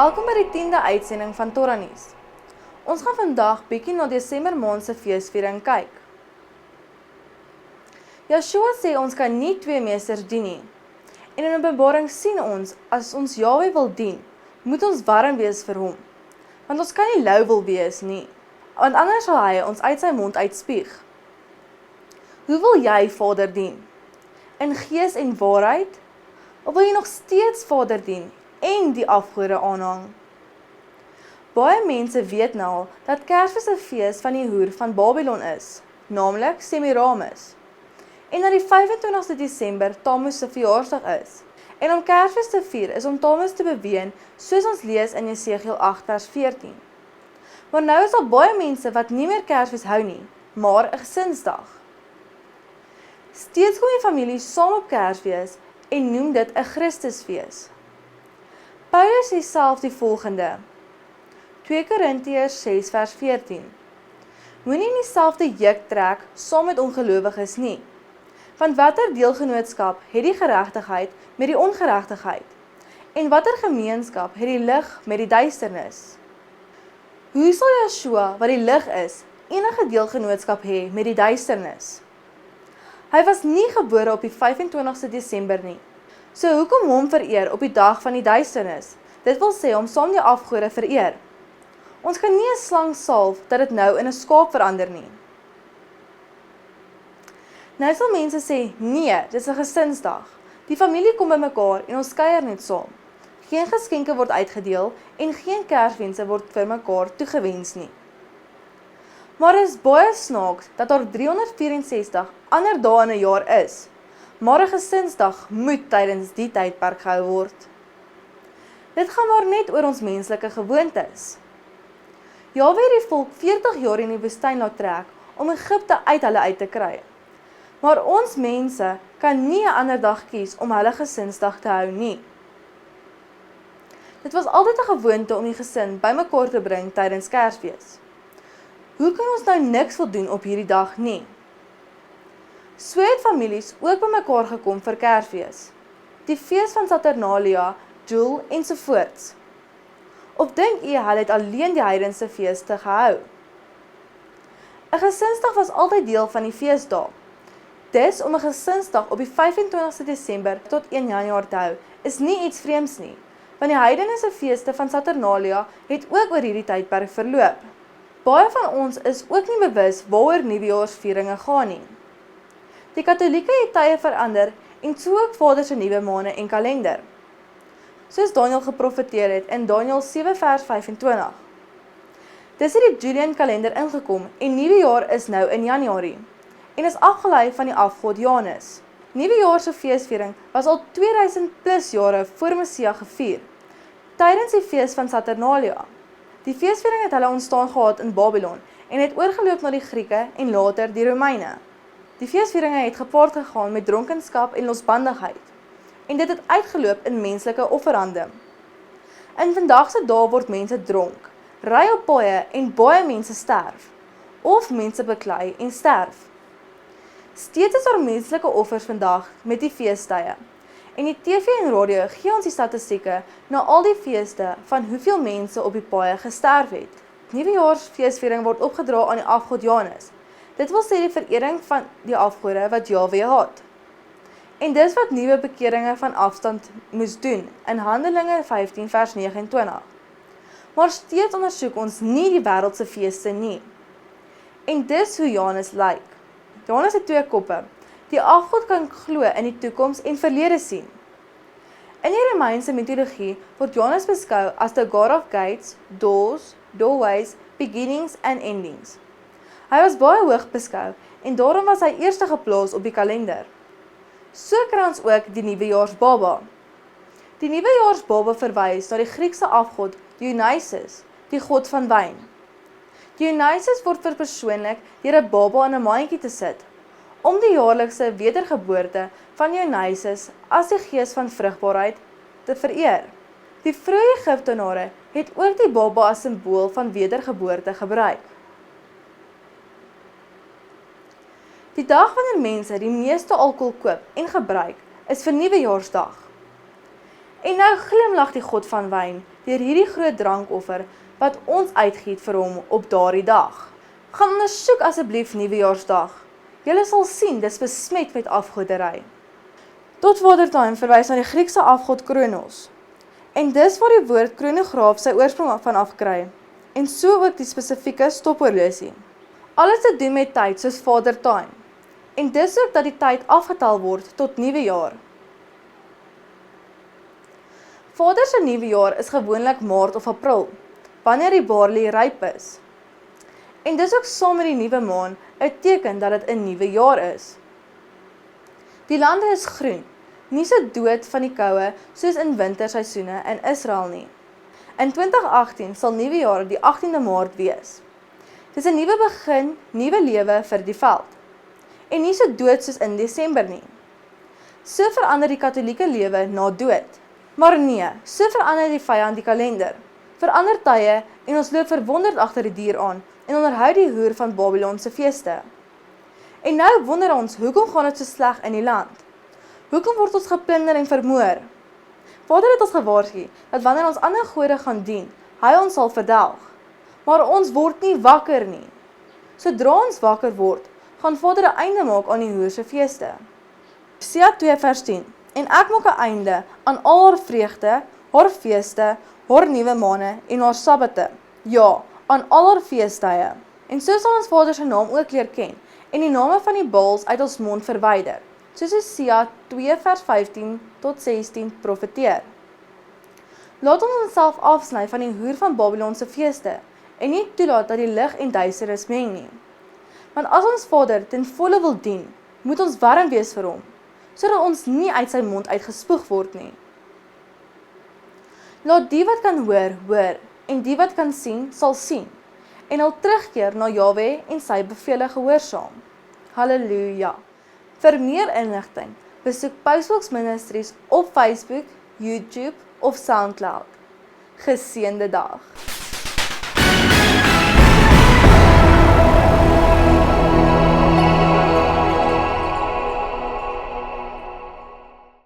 Welkom by die 10de uitsending van Torah Nuus. Ons gaan vandag bietjie na Desember maand se feesviering kyk. Yeshua sê ons kan nie twee meesters dien nie. En in Openbaring sien ons, as ons Jahwe wil dien, moet ons warm wees vir hom. Want ons kan nie lou wil wees nie, want anders sal hy ons uit sy mond uitspieg. Hoe wil jy Vader dien? In gees en waarheid? Of wil jy nog steeds Vader dien en die afgode aanhang? Baie mense weet nou al dat Kersfees 'n fees van die hoer van Babylon is, naamlik Semiramis. En dat die 25ste Desember Tammuz se verjaarsdag is. En om Kersfees te vier is om Tammuz te beween, soos ons lees in Jesegiel 8 vers 14. Maar nou is daar baie mense wat nie meer Kersfees hou nie, maar 'n gesinsdag. Steeds kom die familie saam op Kersfees en noem dit 'n Christusfees. Paulus sê self die volgende, 2 Korintiërs 6 vers 14. Moenie in dieselfde juk trek saam met ongelowiges nie. Want watter deelgenootskap het die geregtigheid met die ongeregtigheid? En watter gemeenskap het die lig met die duisternis? Hoe sal Yeshua, wat die lig is, enige deelgenootskap hê met die duisternis? Hy was nie gebore op die 25ste Desember nie. So hoekom hom vereer op die dag van die duisternis? Dit wil sê om saam die afgode vereer. Ons kan nie 'n slang salf dat dit nou in 'n skaap verander nie. Nou sal mense sê, nee, dit is 'n gesinsdag. Die familie kom bymekaar en ons kuier net saam. Geen geskenke word uitgedeel en geen Kerswense word vir mekaar toegewens nie. Maar is baie snaaks dat daar 364 ander dae in 'n jaar is, maar 'n gesinsdag moet tydens die tydperk gehou word. Dit gaan maar net oor ons menslike gewoontes. Jahwe het die volk 40 jaar in die woestyn laat trek om Egipte uit hulle uit te kry. Maar ons mense kan nie 'n ander dag kies om hulle gesinsdag te hou nie. Dit was altyd 'n gewoonte om die gesin bymekaar te bring tydens Kersfees. Hoe kan ons nou niks wil doen op hierdie dag nie? So het families ook bymekaar gekom vir Kersfees. Die fees van Saturnalia, Joel ensovoorts. Of dink jy hulle het alleen die heidense feeste gehou? 'n Gesinsdag was altyd deel van die feesdae. Dis om 'n gesinsdag op die 25ste Desember tot 1 Januarie te hou, is nie iets vreemds nie, want die heidense feeste van Saturnalia het ook oor hierdie tydperk verloop. Baie van ons is ook nie bewus waaroor Nuwejaarsvieringe gaan nie. Die Katolieke het tye verander en so ook Vader se nuwe maande en kalender. Soos Daniël geprofeteer het in Daniël 7 vers 25. Dis het die Julian kalender ingekom en nuwe jaar is nou in Januarie en is afgelei van die afgod Janus. Nuwejaars se feesviering was al 2000 plus jare voor Messia gevier, tydens die fees van Saturnalia. Die feesviering het hulle ontstaan gehad in Babylon en het oorgeloop na die Grieke en later die Romeine. Die feesvieringe het gepaard gegaan met dronkenskap en losbandigheid, en dit het uitgeloop in menslike offerande. In vandag se dae word mense dronk, ry op paaie en baie mense sterf, of mense beklei en sterf. Steeds is daar menslike offers vandag met die feestydde, en die TV en radio gee ons die statistieke na al die feeste van hoeveel mense op die paaie gesterf het. Nuwejaarsfeesviering word opgedra aan die afgod Janus. Dit wil sê die verering van die afgode wat Jahwe haat. En dis wat nuwe bekeringe van afstand moes doen in Handelinge 15 vers 29. Maar steeds ondersoek ons nie die wêreldse feeste nie. En dis hoe Janus lyk. Janus het 2 koppe. Die afgod kan glo in die toekoms en verlede sien. In die Romeinse mitologie word Janus beskou as the god of gates, doors, doorways, beginnings and endings. Hy was baie hoog beskou en daarom was hy eerste geplaas op die kalender. So kry ons ook die Nuwejaarsbaba. Die Nuwejaarsbaba verwys na die Griekse afgod Dionysus, die god van wyn. Dionysus word verpersoonlik deur 'n baba in 'n mandjie te sit, om die jaarlikse wedergeboorte van Dionysus as die gees van vrugbaarheid te vereer. Die vroeë Egiptenare het ook die baba as simbool van wedergeboorte gebruik. Die dag wanneer mense die meeste alkohol koop en gebruik, is vir Nuwejaarsdag. En nou glimlag die god van wyn, deur hierdie groot drankoffer wat ons uitgiet vir hom op daardie dag. Gaan ondersoek asseblief Nuwejaarsdag. Julle sal sien, dis besmet met afgoderry. Tot Watertime verwys na die Griekse afgod Kronos. En dis waar die woord kronograaf sy oorsprong vanaf kry. En so ook die spesifieke stophorlosie. Alles te doen met tyd soos Vadertime. En dis ook dat die tyd afgetel word tot nuwe jaar. Vader se nuwe jaar is gewoonlik Maart of April, wanneer die barley ryp is. En dis ook saam met die nuwe maan 'n teken dat dit 'n nuwe jaar is. Die lande is groen, nie so dood van die koue soos in winterseisoene in Israel nie. In 2018 sal nuwe jaar die 18de Maart wees. Dis 'n nuwe begin, nuwe lewe vir die veld. En nie so dood soos in Desember nie. So verander die Katolieke lewe na dood. Maar nee, so verander die vyand die kalender. Verander tye en ons loop verwonderd agter die dier aan en onderhou die hoer van Babylon se feeste. En nou wonder ons, hoekom gaan dit so sleg in die land? Hoekom word ons geplunder en vermoor? Vader het ons gewaarsku dat wanneer ons ander gode gaan dien, hy ons sal verdelg. Maar ons word nie wakker nie. Sodra ons wakker word, gaan Vader 'n einde maak aan die hoer se feeste. Hosea 2 vers 10. En ek maak 'n einde aan al haar vreugde, haar feeste, haar nuwe maande en haar sabbate. Ja, aan al haar feestdae. En so sal ons Vader se naam ook leer ken en die name van die baals uit ons mond verwyder. Soos Hosea 2 vers 15 tot 16 profeteer. Laat ons onsself afsny van die hoer van Babylon se feeste en nie toelaat dat die lig en duisternis meng nie. Want as ons Vader ten volle wil dien, moet ons warm wees vir hom, sodat ons nie uit sy mond uitgespoeg word nie. Laat die wat kan hoor, hoor, en die wat kan sien, sal sien, en al terugkeer na Jahwe en sy bevele gehoorsaam. Halleluja! Vir meer inligting, besoek Postbox Ministries op Facebook, YouTube of SoundCloud. Geseënde dag!